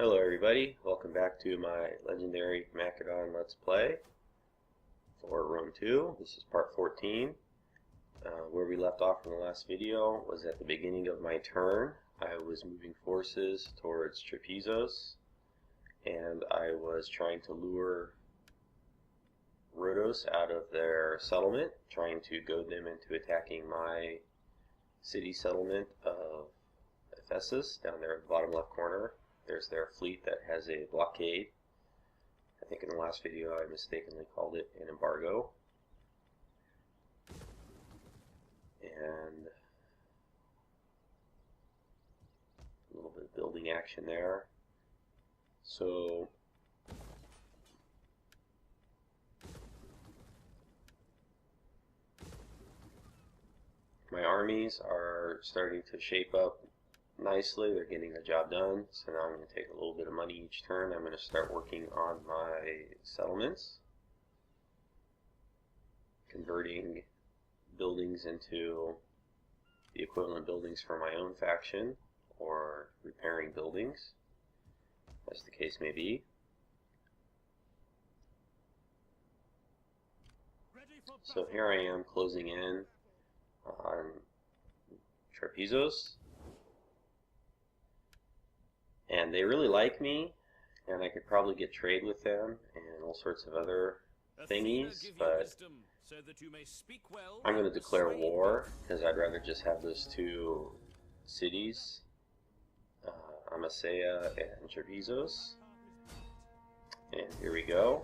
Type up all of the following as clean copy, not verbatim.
Hello everybody, welcome back to my legendary Macedon Let's Play for Rome 2. This is part 14. Where we left off in the last video was at the beginning of my turn. I was moving forces towards Trapezos, and I was trying to lure Rhodos out of their settlement, trying to goad them into attacking my city settlement of Ephesus down there at the bottom left corner. There's their fleet that has a blockade. I think in the last video I mistakenly called it an embargo. And a little bit of building action there. So my armies are starting to shape up nicely. They're getting the job done. So now I'm going to take a little bit of money each turn. I'm going to start working on my settlements, converting buildings into the equivalent buildings for my own faction, or repairing buildings, as the case may be. So here I am closing in on Trapezos. And they really like me, and I could probably get trade with them and all sorts of other thingies, but I'm going to declare war because I'd rather just have those two cities, Macedon and Trapezos. And here we go.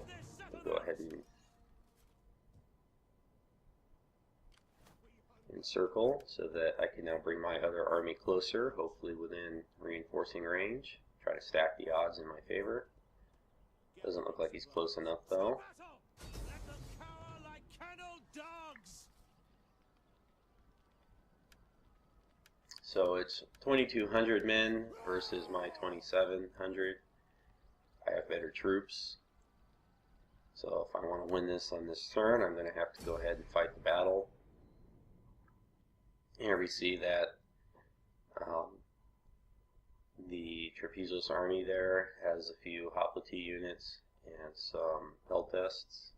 We'll go ahead and encircle so that I can now bring my other army closer, hopefully within reinforcing range. Try to stack the odds in my favor. Doesn't look like he's close enough though. So it's 2,200 men versus my 2,700. I have better troops. So if I want to win this on this turn, I'm going to have to go ahead and fight the battle. Here we see that the Trapezos army there has a few hoplite units and some peltests.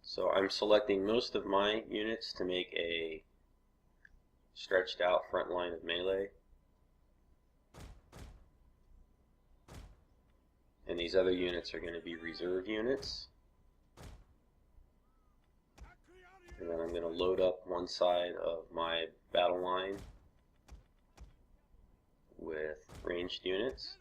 So I'm selecting most of my units to make a stretched out front line of melee. And these other units are going to be reserve units. And then I'm going to load up one side of my battle line with ranged units.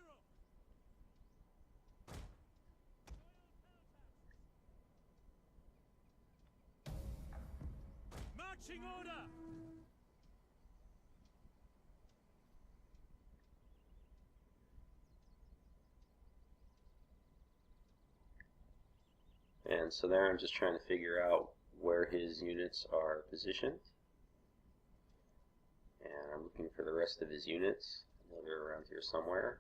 Marching order! And so there I'm just trying to figure out where his units are positioned. And I'm looking for the rest of his units. They're around here somewhere.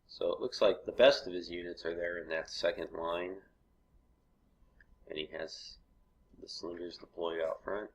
So it looks like the best of his units are there in that second line. And he has the slingers deployed out front.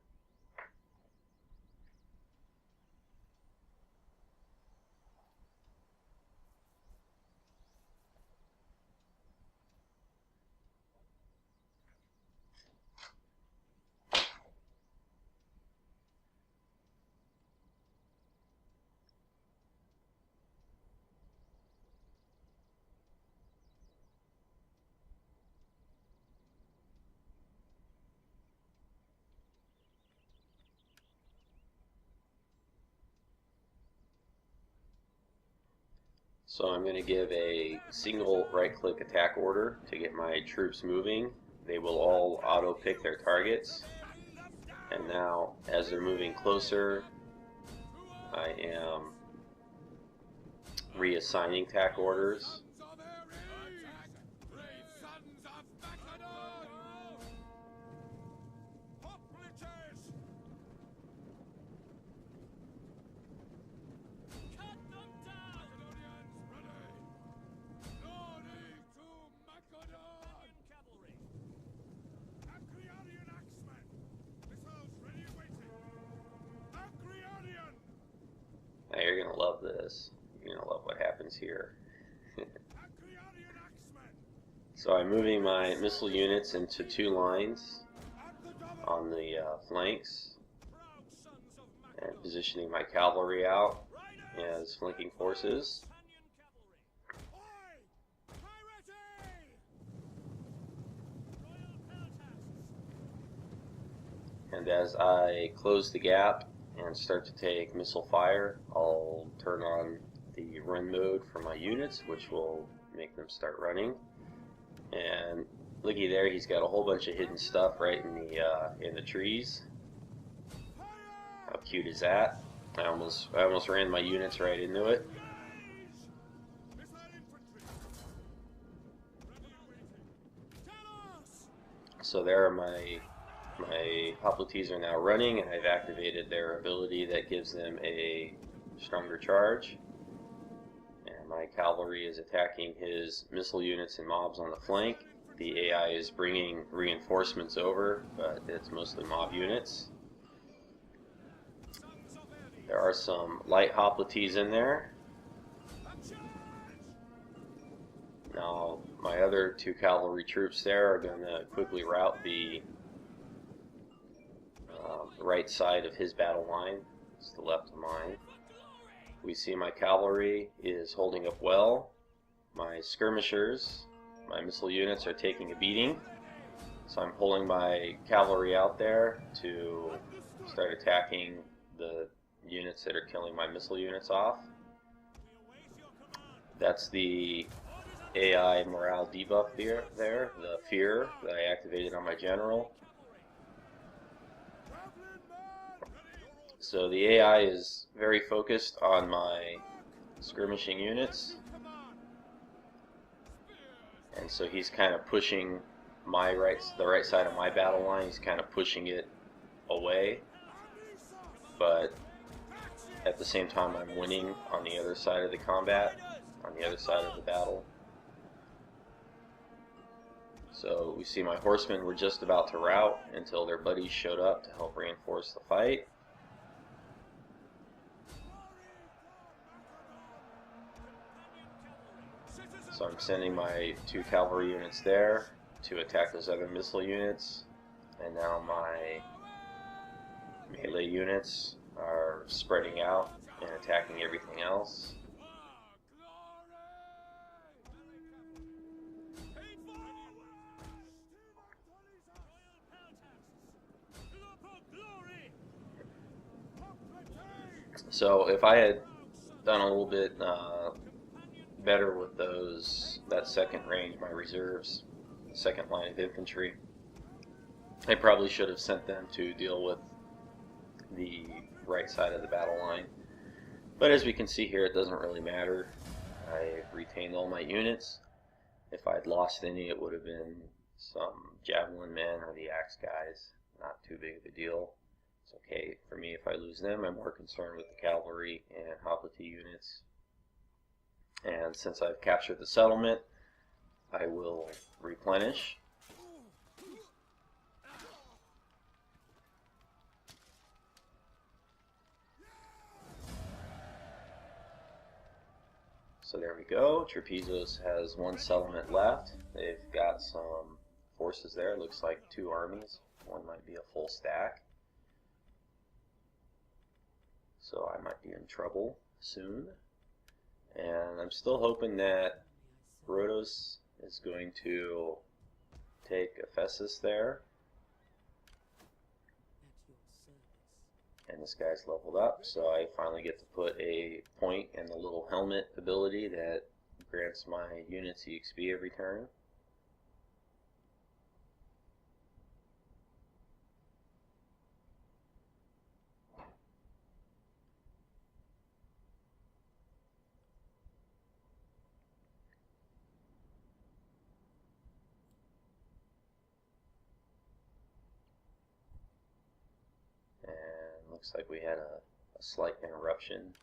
So I'm going to give a single right-click attack order to get my troops moving. They will all auto-pick their targets. And now, as they're moving closer, I am reassigning attack orders. Now you're going to love this. You're going to love what happens here. So I'm moving my missile units into 2 lines on the flanks and positioning my cavalry out as flanking forces. And as I close the gap and start to take missile fire, I'll turn on the run mode for my units, which will make them start running. And looky there, he's got a whole bunch of hidden stuff right in the trees. How cute is that? I almost ran my units right into it. So there are my hoplites are now running, and I've activated their ability that gives them a stronger charge. And my cavalry is attacking his missile units and mobs on the flank. The AI is bringing reinforcements over, but it's mostly mob units. There are some light hoplites in there. Now my other 2 cavalry troops there are going to quickly rout the right side of his battle line. It's the left of mine. We see my cavalry is holding up well. My skirmishers, my missile units, are taking a beating. So I'm pulling my cavalry out there to start attacking the units that are killing my missile units off. That's the AI morale debuff there, the fear that I activated on my general. So the AI is very focused on my skirmishing units, and so he's kind of pushing the right side of my battle line. He's kind of pushing it away, but at the same time I'm winning on the other side of the combat, on the other side of the battle. So we see my horsemen were just about to rout until their buddies showed up to help reinforce the fight. So I'm sending my 2 cavalry units there to attack those other missile units, and now my melee units are spreading out and attacking everything else. So if I had done a little bit better with that second range, my reserves, second line of infantry, I probably should have sent them to deal with the right side of the battle line. But as we can see here, it doesn't really matter. I've retained all my units. If I'd lost any, it would have been some javelin men or the axe guys. Not too big of a deal. It's okay for me if I lose them. I'm more concerned with the cavalry and hoplite units. And since I've captured the settlement, I will replenish. So there we go. Trapezos has 1 settlement left. They've got some forces there. It looks like 2 armies. One might be a full stack. So I might be in trouble soon. And I'm still hoping that Rhodos is going to take Ephesus there. And this guy's leveled up, so I finally get to put a point in the little helmet ability that grants my units EXP every turn. Looks like we had a slight interruption.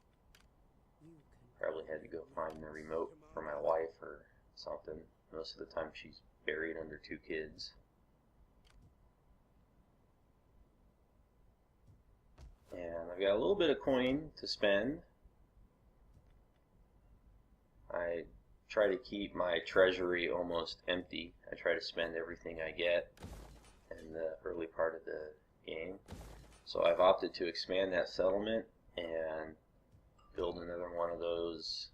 Probably had to go find the remote for my wife or something. Most of the time she's buried under 2 kids. And I've got a little bit of coin to spend. I try to keep my treasury almost empty. I try to spend everything I get in the early part of the game. So I've opted to expand that settlement and build another one of those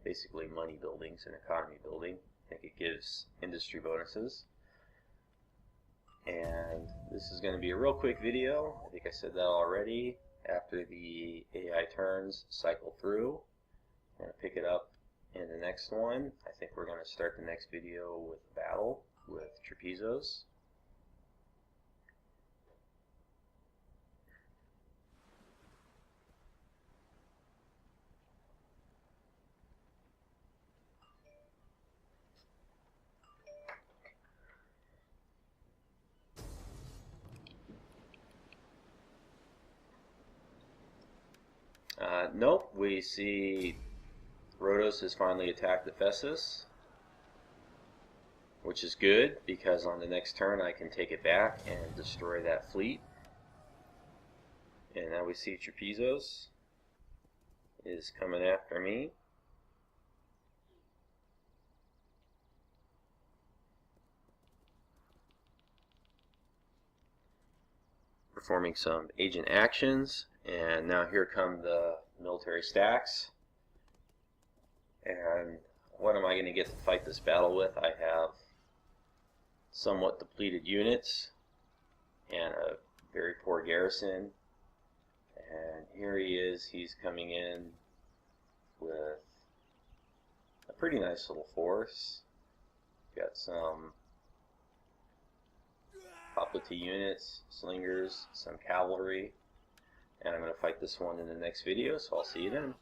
basically money buildings, an economy building. I think it gives industry bonuses. And this is going to be a real quick video. I think I said that already. After the AI turns cycle through, I'm going to pick it up in the next one. I think we're going to start the next video with battle with Trapezos. Nope, we see Rhodos has finally attacked Ephesus, which is good because on the next turn I can take it back and destroy that fleet. And now we see Trapezos is coming after me. Performing some agent actions, and now here come the military stacks. And what am I going to get to fight this battle with? I have somewhat depleted units and a very poor garrison. And here he is, he's coming in with a pretty nice little force. Got some Poplite units, slingers, some cavalry, and I'm going to fight this one in the next video, so I'll see you then.